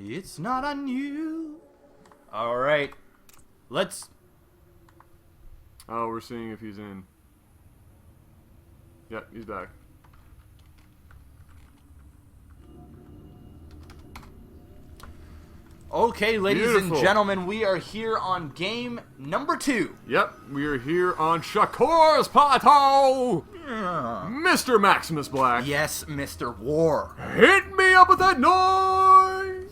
It's not on you. Alright. Let's... Oh, we're seeing if he's in. Yep, he's back. Okay, ladies Beautiful. and gentlemen, we are here on game number 2. Yep, we are here on Shakur's Plateau! Mr. Maximus Black. Yes, Mr. War. Hit me up with that noise!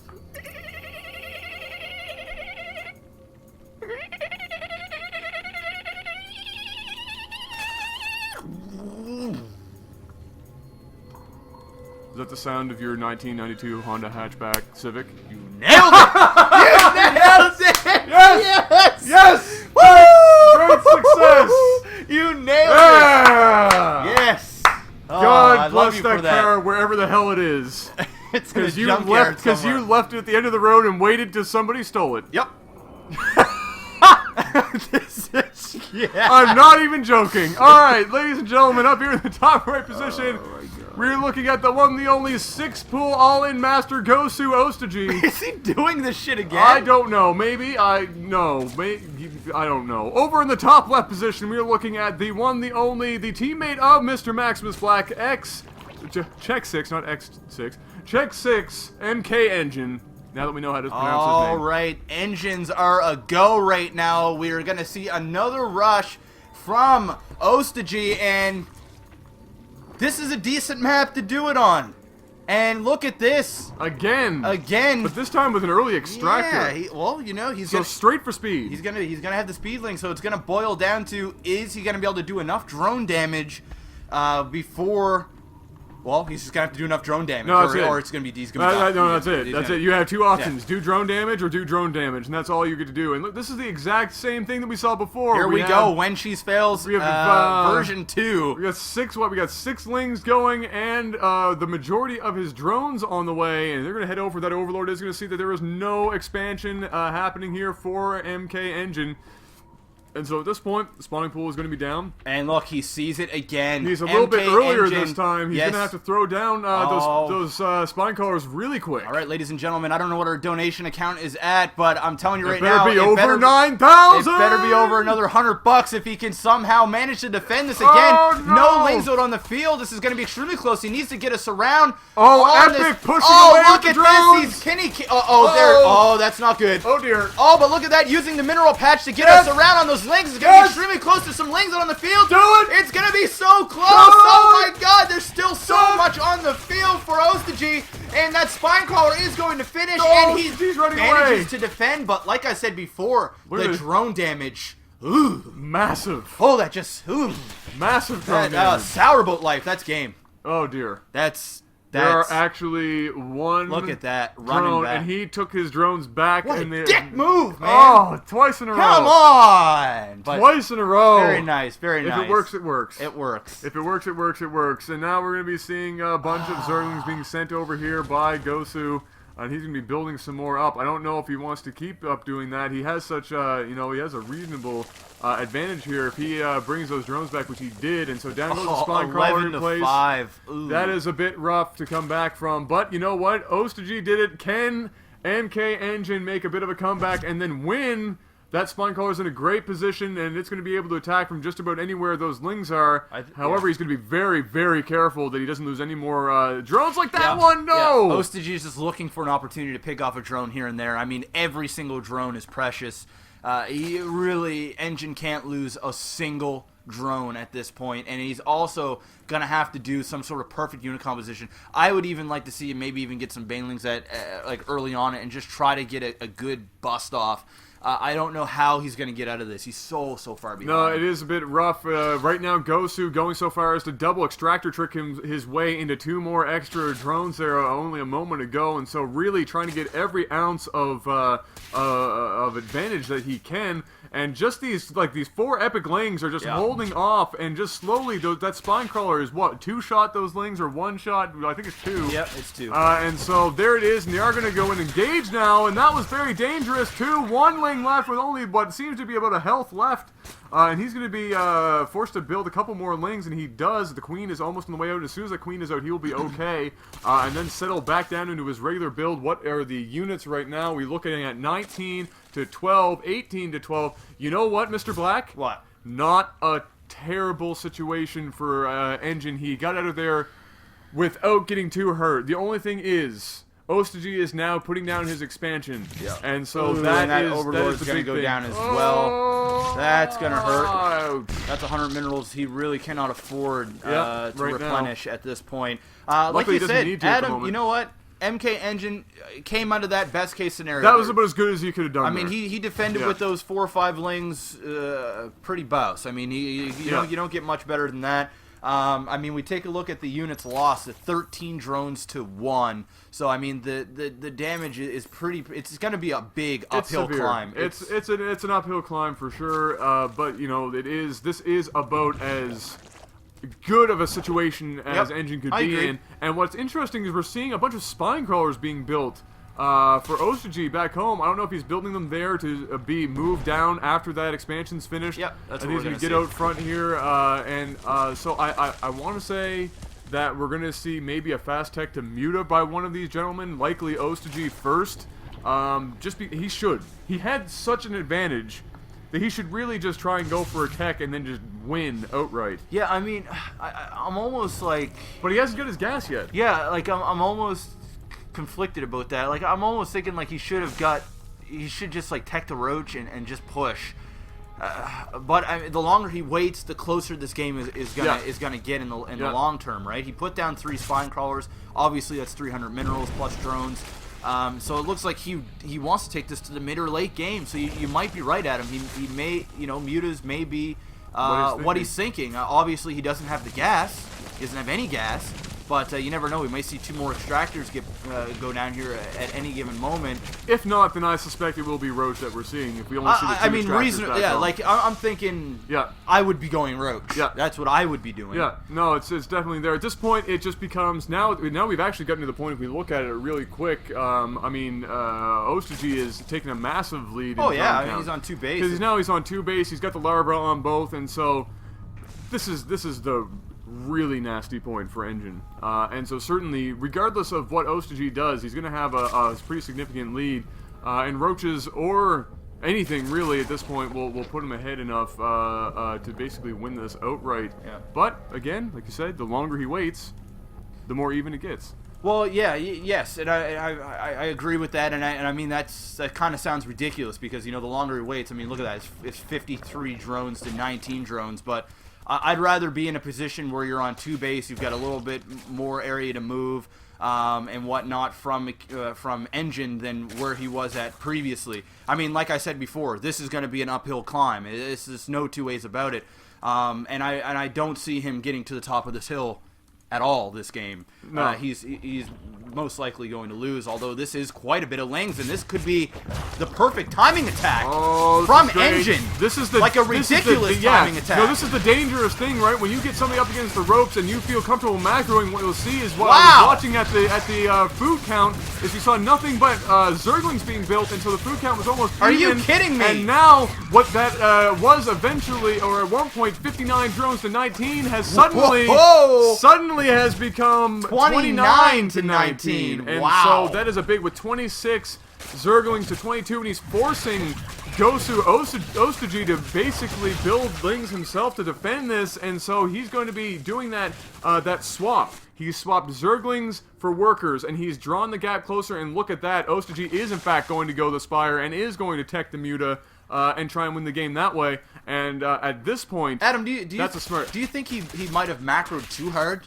Is that the sound of your 1992 Honda hatchback Civic? You nailed it! You nailed it! Yes! Yes! Yes! Woo! Great success! You nailed Yeah! it! Yes! Oh, God I love bless you that for that. car wherever the hell it is. It's gonna Because you jump left. here Because you somewhere. left it at the end of the road and waited till somebody stole it. Yep. This is... Yeah. I'm not even joking. All right, ladies and gentlemen, up here in the top right position, we're looking at the one, the only 6-pool all-in master GoSuostojy. Is he doing this shit again? I don't know. Maybe I don't know. Over in the top left position, we're looking at the one, the only, the teammate of Mr. Maximus Black, Check 6, not X6, xSixMkengyn. Now that we know how to pronounce his name. Alright, engines are a go right now. We're gonna see another rush from Ostojy, and this is a decent map to do it on. And look at this. Again. But this time with an early extractor. Yeah, well, you know, he's so gonna... straight for speed. He's gonna have the speed link, so it's gonna boil down to, is he gonna be able to do enough drone damage before... Well, he's just gonna have to do enough drone damage, or it's gonna be he's gonna die. No, that's it. That's it. You have two options: do drone damage or do drone damage, and that's all you get to do. And look, this is the exact same thing that we saw before. Here we go. When She's Fails, version 2. We got six lings going, and the majority of his drones on the way, and they're gonna head over. That Overlord is gonna see that there is no expansion happening here for MK And so at this point, the spawning pool is going to be down. And look, he sees it again. He's a little bit earlier Engine. this time. He's going to have to throw down those spine collars really quick. All right, ladies and gentlemen, I don't know what our donation account is at, but I'm telling you right now, it better be over 9,000. It better be over another $100 if he can somehow manage to defend this again. Oh, no. No lanes out on the field. This is going to be extremely close. He needs to get us around. Epic pushing away look with at the drones. this. Oh, that's not good. Oh, dear. Oh, but look at that. Using the mineral patch to get us around on those links. It's going to be extremely close to some lings out on the field. Do it. It's going to be so close. Oh, my God. There's still so much on the field for Ostojy. And that spine crawler is going to finish. And he's running manages away to defend. But like I said before, the drone damage. Ooh. Massive. Oh, that just... Ooh. Massive drone damage. Sourboat life. That's game. Oh, dear. There are actually one. Look at that running drone, back, and he took his drones back. What and a dick move, man! Oh, twice in a row. Come on! Twice in a row. Very nice, very nice. If it works, it works. It works. If it works, it works, it works. And now we're going to be seeing a bunch of Zerglings being sent over here by Gosu. And he's going to be building some more up. I don't know if he wants to keep up doing that. He has such a, he has a reasonable advantage here if he brings those drones back, which he did. And so down goes the spine crawler in place. 5. Ooh. That is a bit rough to come back from. But you know what? Ostojy did it. Can Mkengyn make a bit of a comeback and then win? That spine crawler is in a great position, and it's going to be able to attack from just about anywhere those lings are. However, he's going to be very, very careful that he doesn't lose any more drones like that one. No! Ostojy is just looking for an opportunity to pick off a drone here and there. I mean, every single drone is precious. Engine can't lose a single drone at this point, and he's also going to have to do some sort of perfect unit composition. I would even like to see him maybe even get some banelings at like early on and just try to get a good bust off. I don't know how he's going to get out of this. He's so far behind. No, it is a bit rough. Right now, Gosu going so far as to double extractor trick his way into 2 more extra drones there only a moment ago. And so really trying to get every ounce of advantage that he can. And just these 4 epic lings are just holding off, and just slowly that spine crawler is what, 2-shot those lings or 1-shot? I think it's 2. Yep, it's 2. And so there it is, and they are going to go and engage now, and that was very dangerous too. 1 ling left with only what seems to be about a health left And he's going to be forced to build a couple more Lings, and he does. The Queen is almost on the way out. As soon as the Queen is out, he will be okay. And then settle back down into his regular build. What are the units right now? We're looking at 19 to 12, 18 to 12. You know what, Mr. Black? What? Not a terrible situation for Engine. He got out of there without getting too hurt. The only thing is, xSixMkengyn is now putting down his expansion, and so that is going to go thing. down as well. That's going to hurt. Ouch. That's 100 minerals he really cannot afford to right replenish at this point. Luckily, like he you doesn't said, need to at the Adam, moment. you know what? Engine came out of that best case scenario. That was about as good as he could have done. I mean, he defended with those 4 or 5 Lings pretty bouse. I mean, you don't get much better than that. I mean, we take a look at the units lost, 13 drones to 1. So I mean, the damage is pretty. It's going to be a big uphill climb. It's an uphill climb for sure. But you know, this is about as good of a situation as Engine could be in. And what's interesting is we're seeing a bunch of spine crawlers being built for xSixMkengyn back home. I don't know if he's building them there to be moved down after that expansion's finished. Yep, that's what what he's we're going to get out front here. So I want to say that we're going to see maybe a fast tech to Muta by one of these gentlemen, likely xSixMkengyn first. He should. He had such an advantage that he should really just try and go for a tech and then just win outright. Yeah, I mean, I'm almost like... But he hasn't got his gas yet. Yeah, like, I'm almost conflicted about that. Like, I'm almost thinking, like, he should just, like, tech the Roach and just push. But I mean, the longer he waits, the closer this game is gonna get in the long term, right? He put down 3 spine crawlers. Obviously, that's 300 minerals plus drones. So it looks like he wants to take this to the mid or late game. So you might be right, Adam. He may, Mutas may be what he's thinking. Obviously, he doesn't have the gas. He doesn't have any gas. But you never know. We may see 2 more extractors go down here at any given moment. If not, then I suspect it will be Roach that we're seeing. If we only see the 2 I mean, extractors back home. like I'm thinking. Yeah. I would be going Roach. Yeah. That's what I would be doing. Yeah. No, it's definitely there. At this point, it just becomes now we've actually gotten to the point. If we look at it really quick, I mean, xSixMkengyn is taking a massive lead. Oh yeah, I mean, he's on 2 base. Because he's on 2 base. He's got the larva on both, and so this is the really nasty point for Engine. And so certainly, regardless of what xSixMkengyn does, he's going to have a pretty significant lead. And Roaches or anything really at this point will put him ahead enough to basically win this outright. Yeah. But again, like you said, the longer he waits, the more even it gets. Well, yeah, yes, and I agree with that, and I mean that kind of sounds ridiculous because the longer he waits, I mean look at that, it's 53 drones to 19 drones, but I'd rather be in a position where you're on 2 base, you've got a little bit more area to move and whatnot from Engine than where he was at previously. I mean, like I said before, this is going to be an uphill climb. There's no 2 ways about it, and I don't see him getting to the top of this hill at all this game. No. He's most likely going to lose, although this is quite a bit of Lings, and this could be the perfect timing attack from Engine. This is like a ridiculous timing attack. No, this is the dangerous thing, right? When you get somebody up against the ropes and you feel comfortable macroing, what you'll see is what I was watching at the food count is you saw nothing but Zerglings being built, and so the food count was almost even. Are you kidding me? And now what that was eventually, or at one point 59 drones to 19 has suddenly has become 29 to 19. And so that is a big, with 26 Zerglings to 22, and he's forcing GoSuostojy to basically build Lings himself to defend this, and so he's going to be doing that swap. He's swapped Zerglings for workers, and he's drawn the gap closer, and look at that. xSixMkengyn is in fact going to go the Spire and is going to tech the Muta and try and win the game that way. And at this point, Adam, do you think he might have macroed too hard?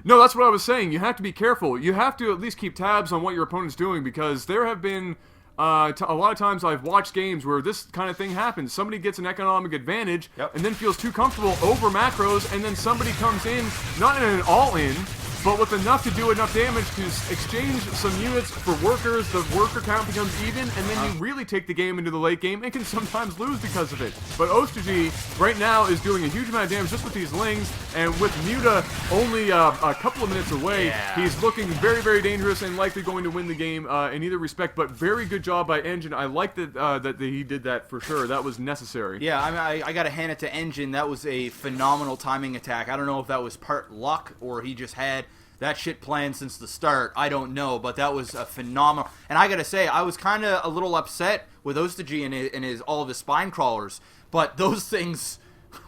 No, that's what I was saying. You have to be careful. You have to at least keep tabs on what your opponent's doing, because there have been a lot of times I've watched games where this kind of thing happens. Somebody gets an economic advantage and then feels too comfortable over macros, and then somebody comes in, not in an all-in, but with enough to do enough damage to exchange some units for workers, the worker count becomes even, and then you really take the game into the late game and can sometimes lose because of it. But Ostojy right now is doing a huge amount of damage just with these Lings, and with Muta only a couple of minutes away, he's looking very, very dangerous and likely going to win the game in either respect, but very good job by Engine. I like that he did that for sure. That was necessary. Yeah, I mean, I got to hand it to Engine. That was a phenomenal timing attack. I don't know if that was part luck or he just had that shit planned since the start. I don't know, but that was a phenomenal. And I got to say, I was kind of a little upset with Ostojy and all of his spine crawlers, but those things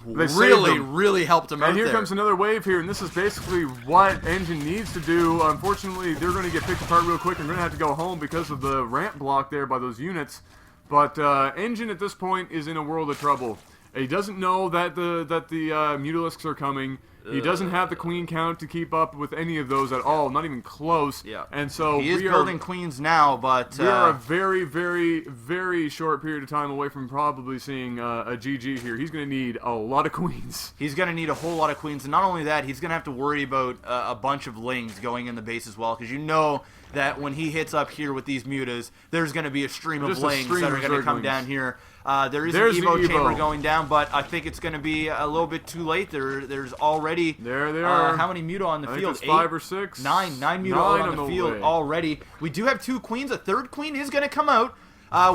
really helped him out And here there. comes another wave here, and this is basically what Engine needs to do. Unfortunately, they're going to get picked apart real quick and going to have to go home because of the ramp block there by those units. But Engine at this point is in a world of trouble. He doesn't know that the Mutalisks are coming. He doesn't have the queen count to keep up with any of those at all, not even close. Yeah. And so he is building queens now, but we are a very, very, very short period of time away from probably seeing a GG here. He's going to need a lot of queens. He's going to need a whole lot of queens, and not only that, he's going to have to worry about a bunch of Lings going in the base as well, because you know that when he hits up here with these mutas, there's going to be a stream of Lings that are going to come down here. There's an Evo chamber going down, but I think it's going to be a little bit too late. There's already... There they are. How many muta on the I field? think it's 5 or 6. 9 muta on the field already. We do have 2 queens. A third queen is going to come out.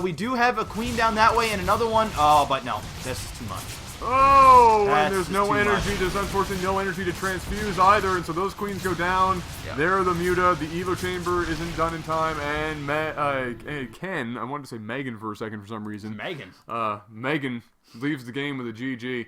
We do have a queen down that way and another one. Oh, but no. This is too much. Oh, That's and there's no energy. much. There's unfortunately no energy to transfuse either, and so those queens go down. Yeah. There, the Muta. The Evo chamber isn't done in time, and Ken, I wanted to say Megan for a second for some reason. Megan. Megan leaves the game with a GG.